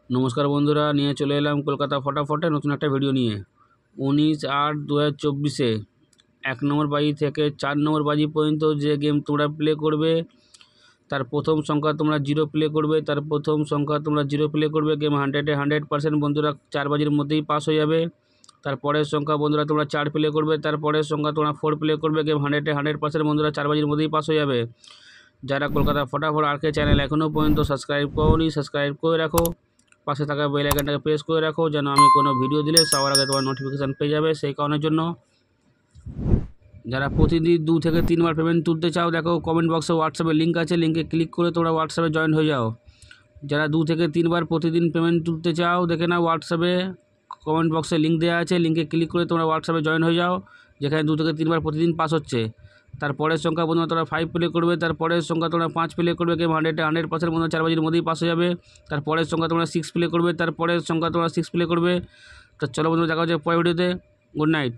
নমস্কার বন্ধুরা, নিয়ে চলে এলাম কলকাতা ফটাফটে নতুন একটা ভিডিও নিয়ে। 19/8/2024 1 নম্বর বাজি থেকে 4 নম্বর বাজি পর্যন্ত যে গেম তোমরা প্লে করবে তার প্রথম সংখ্যা তোমরা 0 প্লে করবে, তার প্রথম সংখ্যা তোমরা 0 প্লে করবে। গেম 100% বন্ধুরা 4 বাজির মধ্যেই পাস হয়ে যাবে। তারপরের সংখ্যা বন্ধুরা তোমরা 4 প্লে করবে, তারপরের সংখ্যা তোমরা 4 প্লে করবে। গেম 100% বন্ধুরা 4 বাজির মধ্যেই পাস হয়ে যাবে। যারা কলকাতা ফটাফট আরকে চ্যানেল এখনও পর্যন্ত সাবস্ক্রাইব করোনি, সাবস্ক্রাইব করে রাখো। পাশে থাকা বেল আইকনটাকে প্রেস করে রাখো যেন আমি কোনো ভিডিও দিলে সবার আগে তোমার নোটিফিকেশান পেয়ে যাবে। সেই কারণের জন্য যারা প্রতিদিন 2 থেকে 3 বার পেমেন্ট তুলতে চাও, দেখো কমেন্ট বক্সে হোয়াটসঅ্যাপে লিঙ্ক আছে, লিঙ্কে ক্লিক করে তোমরা হোয়াটসঅ্যাপে জয়েন হয়ে যাও। যারা 2 থেকে 3 বার প্রতিদিন পেমেন্ট তুলতে চাও, দেখে নাও হোয়াটসঅ্যাপে কমেন্ট বক্সে লিঙ্ক দেওয়া আছে, লিঙ্কে ক্লিক করে তোমরা হোয়াটসঅ্যাপে জয়েন হয়ে যাও, যেখানে 2 থেকে 3 বার প্রতিদিন পাস হচ্ছে। তারপরের সংখ্যা বন্ধুরা তোমরা 5 প্লে করবে, তারপরের সংখ্যা তোমরা 5 প্লে করবে। গেম 100% বন্ধুরা 4 বাজির মধ্যেই পাস হয়ে যাবে। তারপরের সংখ্যা তোমরা 6 প্লে করবে, তারপরের সংখ্যা তোমরা 6 প্লে করবে। তো চলো বন্ধুরা, দেখা হচ্ছে পরের ভিডিওতে। Good night.